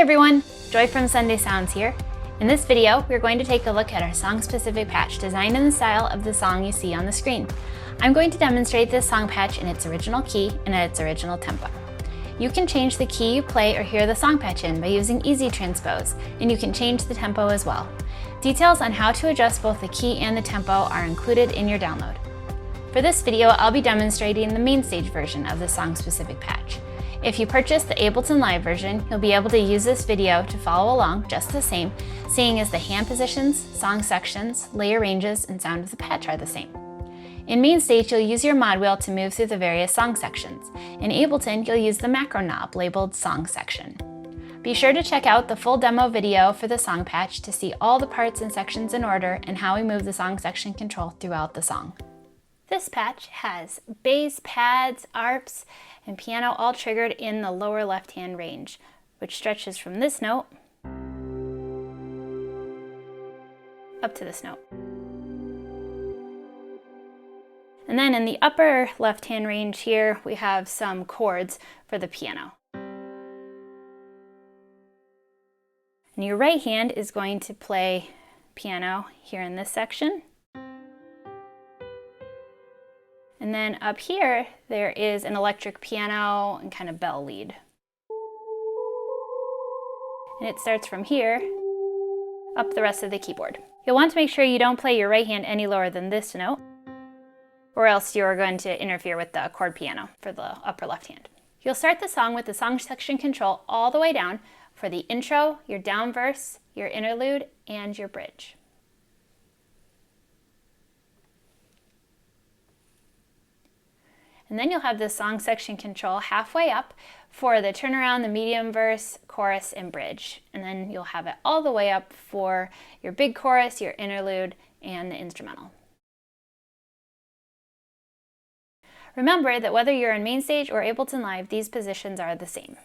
everyone, Joy from Sunday Sounds here. In this video, we're going to take a look at our song-specific patch designed in the style of the song you see on the screen. I'm going to demonstrate this song patch in its original key and at its original tempo. You can change the key you play or hear the song patch in by using Easy Transpose, and you can change the tempo as well. Details on how to adjust both the key and the tempo are included in your download. For this video, I'll be demonstrating the MainStage version of the song-specific patch. If you purchase the Ableton Live version, you'll be able to use this video to follow along just the same, seeing as the hand positions, song sections, layer ranges, and sound of the patch are the same. In MainStage, you'll use your mod wheel to move through the various song sections. In Ableton, you'll use the macro knob labeled Song Section. Be sure to check out the full demo video for the song patch to see all the parts and sections in order and how we move the song section control throughout the song. This patch has bass, pads, arps, and piano all triggered in the lower left-hand range, which stretches from this note up to this note. And then in the upper left-hand range here, we have some chords for the piano. And your right hand is going to play piano here in this section. And then up here, there is an electric piano and kind of bell lead. And it starts from here up the rest of the keyboard. You'll want to make sure you don't play your right hand any lower than this note, or else you're going to interfere with the chord piano for the upper left hand. You'll start the song with the song section control all the way down for the intro, your down verse, your interlude, and your bridge. And then you'll have the song section control halfway up for the turnaround, the medium verse, chorus, and bridge. And then you'll have it all the way up for your big chorus, your interlude, and the instrumental. Remember that whether you're in MainStage or Ableton Live, these positions are the same.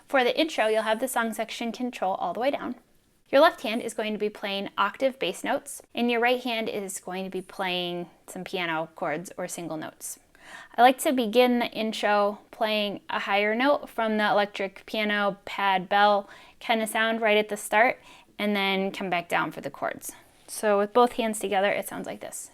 For the intro, you'll have the song section control all the way down. Your left hand is going to be playing octave bass notes, and your right hand is going to be playing some piano chords or single notes. I like to begin the intro playing a higher note from the electric piano, pad, bell kind of sound right at the start, and then come back down for the chords. So with both hands together, it sounds like this.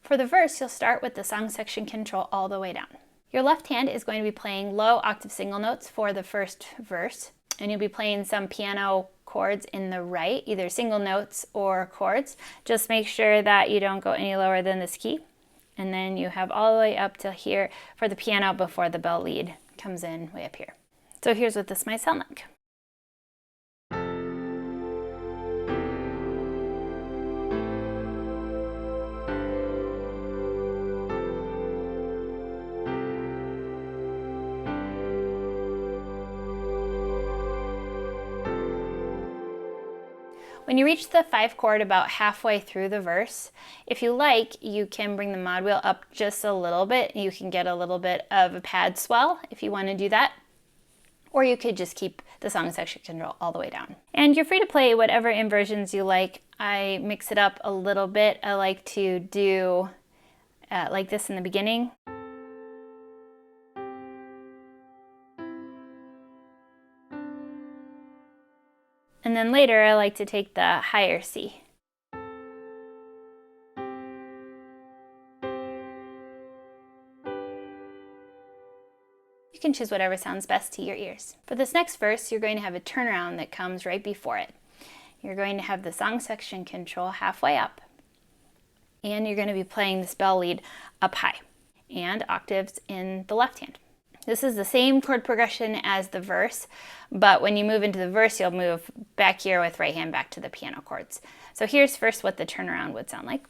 For the verse, you'll start with the song section control all the way down. Your left hand is going to be playing low octave single notes for the first verse, and you'll be playing some piano chords in the right, either single notes or chords. Just make sure that you don't go any lower than this key. And then you have all the way up to here for the piano before the bell lead comes in way up here. So here's what this might sound like. When you reach the 5 chord about halfway through the verse, if you like, you can bring the mod wheel up just a little bit. You can get a little bit of a pad swell if you want to do that. Or you could just keep the song section control all the way down. And you're free to play whatever inversions you like. I mix it up a little bit. I like to do like this in the beginning. And then later, I like to take the higher C. You can choose whatever sounds best to your ears. For this next verse, you're going to have a turnaround that comes right before it. You're going to have the song section control halfway up, and you're going to be playing this bell lead up high. and octaves in the left hand. This is the same chord progression as the verse, but when you move into the verse, you'll move back here with right hand back to the piano chords. So here's first what the turnaround would sound like.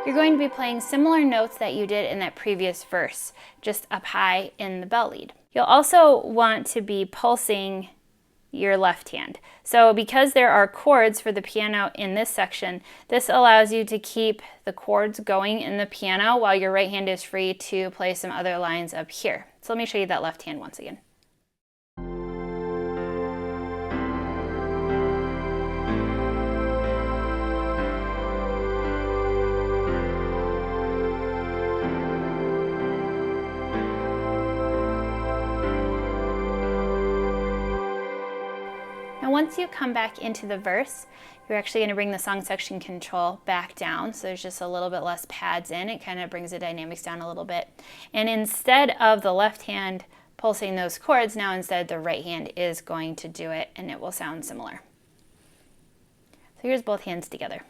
You're going to be playing similar notes that you did in that previous verse, just up high in the bell lead. You'll also want to be pulsing your left hand. So because there are chords for the piano in this section, this allows you to keep the chords going in the piano while your right hand is free to play some other lines up here. So let me show you that left hand once again. Once you come back into the verse, you're actually going to bring the song section control back down, so there's just a little bit less pads in. It kind of brings the dynamics down a little bit. And instead of the left hand pulsing those chords, now instead the right hand is going to do it, and it will sound similar. So here's both hands together.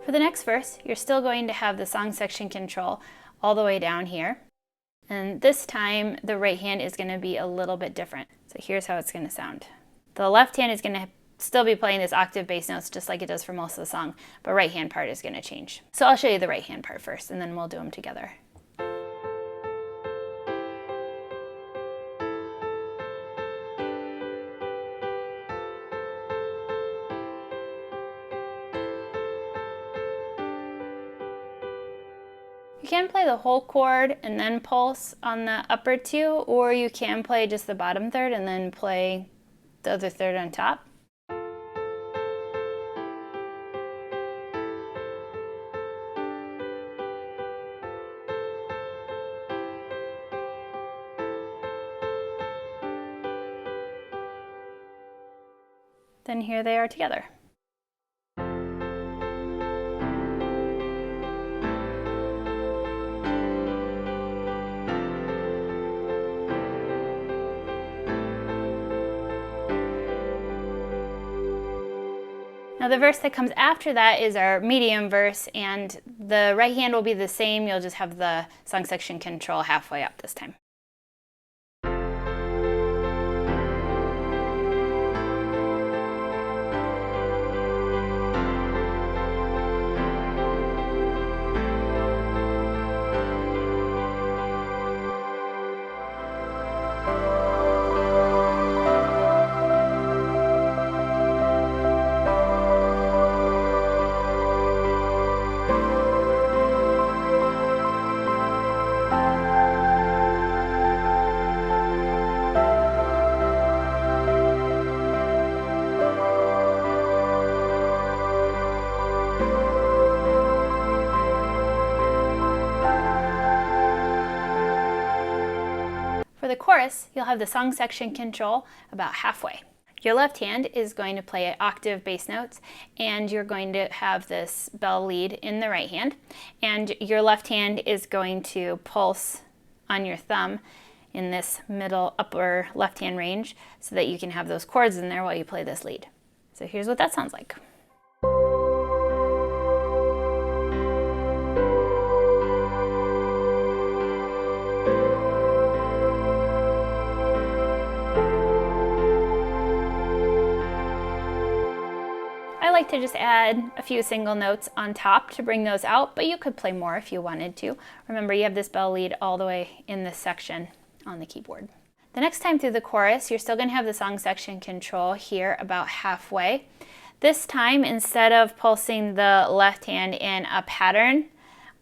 For the next verse, you're still going to have the song section control all the way down here. And this time, the right hand is going to be a little bit different. So here's how it's going to sound. The left hand is going to still be playing this octave bass notes just like it does for most of the song, but right hand part is going to change. So I'll show you the right hand part first, and then we'll do them together. You can play the whole chord and then pulse on the upper two, or you can play just the bottom third and then play the other third on top. Then here they are together. Now the verse that comes after that is our medium verse, and the right hand will be the same. You'll just have the song section control halfway up this time. For the chorus, you'll have the song section control about halfway. Your left hand is going to play octave bass notes, and you're going to have this bell lead in the right hand, and your left hand is going to pulse on your thumb in this middle upper left hand range so that you can have those chords in there while you play this lead. So here's what that sounds like. I like to just add a few single notes on top to bring those out, but you could play more if you wanted to. Remember, you have this bell lead all the way in this section on the keyboard. The next time through the chorus, you're still going to have the song section control here about halfway. This time, instead of pulsing the left hand in a pattern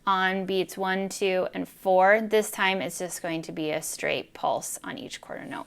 on beats 1, 2, and 4, this time it's just going to be a straight pulse on each quarter note.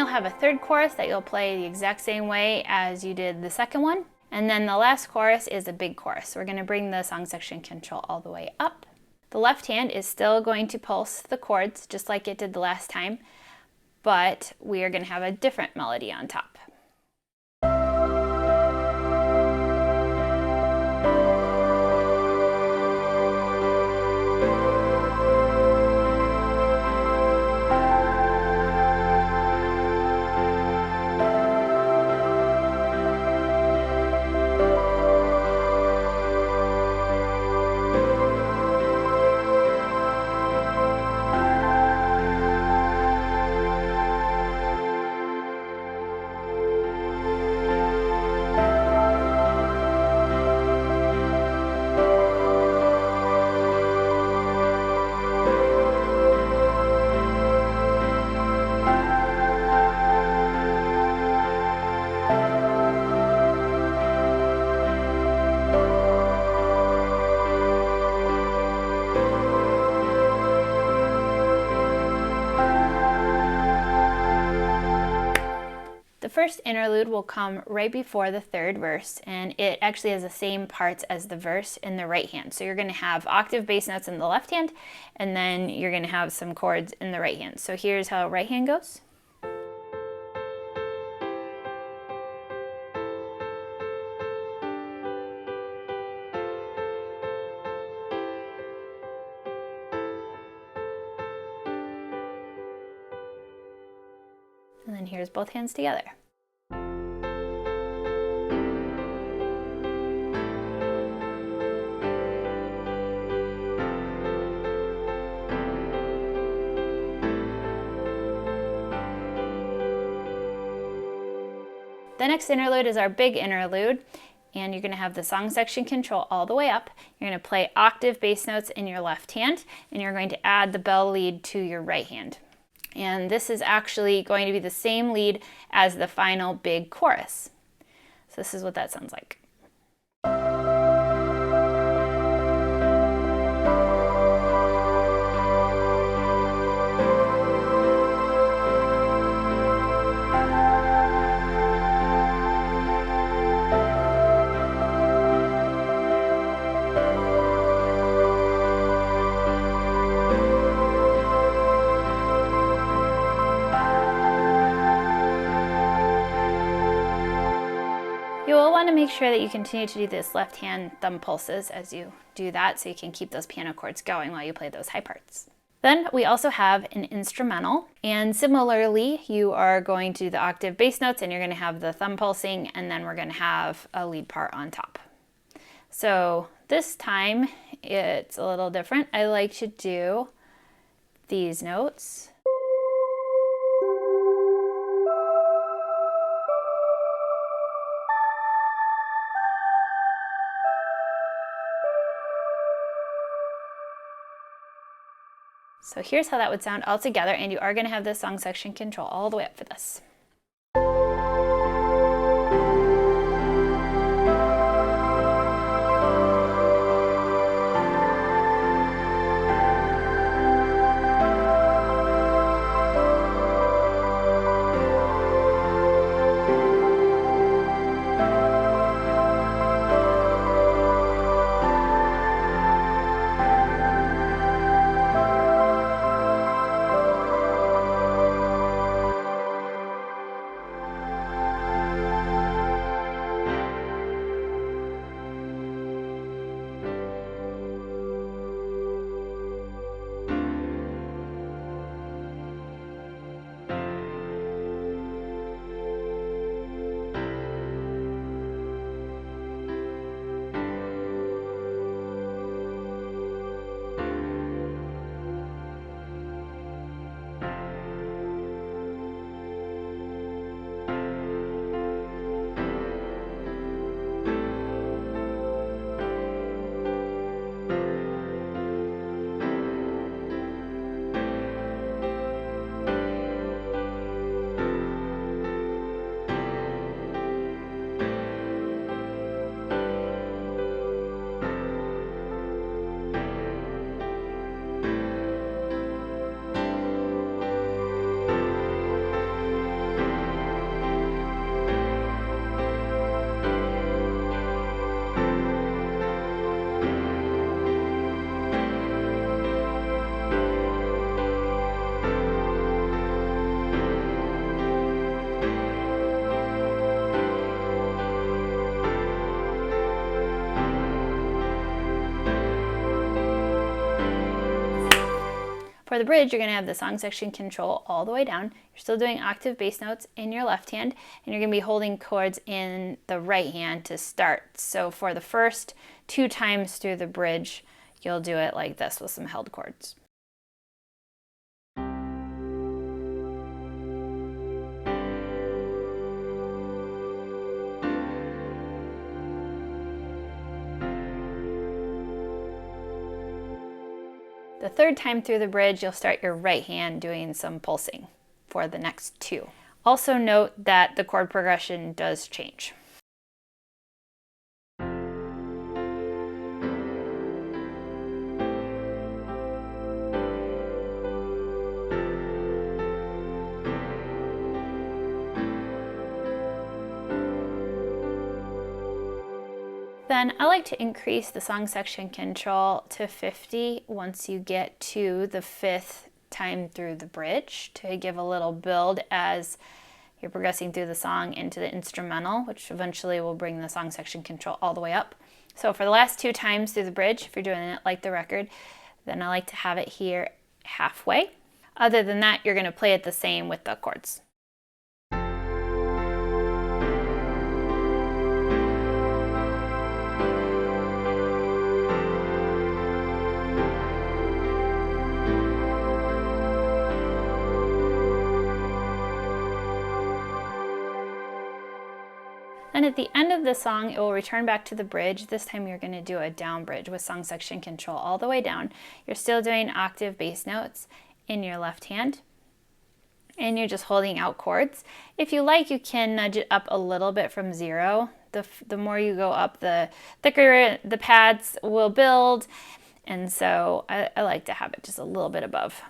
you'll have a third chorus that you'll play the exact same way as you did the second one. And then the last chorus is a big chorus. So we're going to bring the song section control all the way up. The left hand is still going to pulse the chords just like it did the last time, but we are going to have a different melody on top. The first interlude will come right before the third verse, and it actually has the same parts as the verse in the right hand. So you're going to have octave bass notes in the left hand, and then you're going to have some chords in the right hand. So here's how right hand goes. And then here's both hands together. The next interlude is our big interlude, and you're going to have the song section control all the way up. You're going to play octave bass notes in your left hand, and you're going to add the bell lead to your right hand. And this is actually going to be the same lead as the final big chorus. So this is what that sounds like. You will want to make sure that you continue to do this left hand thumb pulses as you do that, so you can keep those piano chords going while you play those high parts. Then we also have an instrumental, and similarly you are going to do the octave bass notes, and you're going to have the thumb pulsing, and then we're going to have a lead part on top. So this time it's a little different. I like to do these notes. So here's how that would sound all together, and you are going to have the song section control all the way up for this. For the bridge, you're going to have the song section control all the way down. You're still doing octave bass notes in your left hand, and you're going to be holding chords in the right hand to start. So for the first 2 times through the bridge, you'll do it like this with some held chords. The 3rd time through the bridge, you'll start your right hand doing some pulsing for the next 2. Also note that the chord progression does change. Then I like to increase the song section control to 50 once you get to the 5th time through the bridge to give a little build as you're progressing through the song into the instrumental, which eventually will bring the song section control all the way up. So for the last 2 times through the bridge, if you're doing it like the record, then I like to have it here halfway. Other than that, you're going to play it the same with the chords. And at the end of the song, it will return back to the bridge. This time you're going to do a down bridge with song section control all the way down. You're still doing octave bass notes in your left hand, and you're just holding out chords. If you like, you can nudge it up a little bit from 0. The more you go up, the thicker the pads will build, and so I like to have it just a little bit above.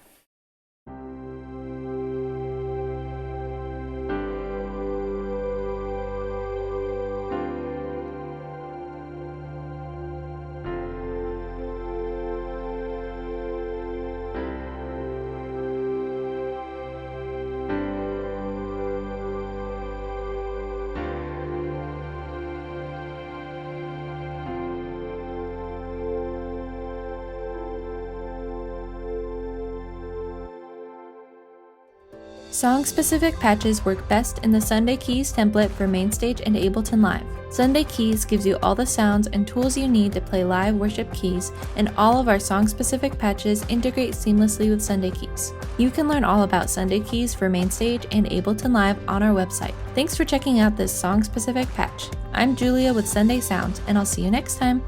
Song-specific patches work best in the Sunday Keys template for MainStage and Ableton Live. Sunday Keys gives you all the sounds and tools you need to play live worship keys, and all of our song-specific patches integrate seamlessly with Sunday Keys. You can learn all about Sunday Keys for MainStage and Ableton Live on our website. Thanks for checking out this song-specific patch. I'm Julia with Sunday Sounds, and I'll see you next time.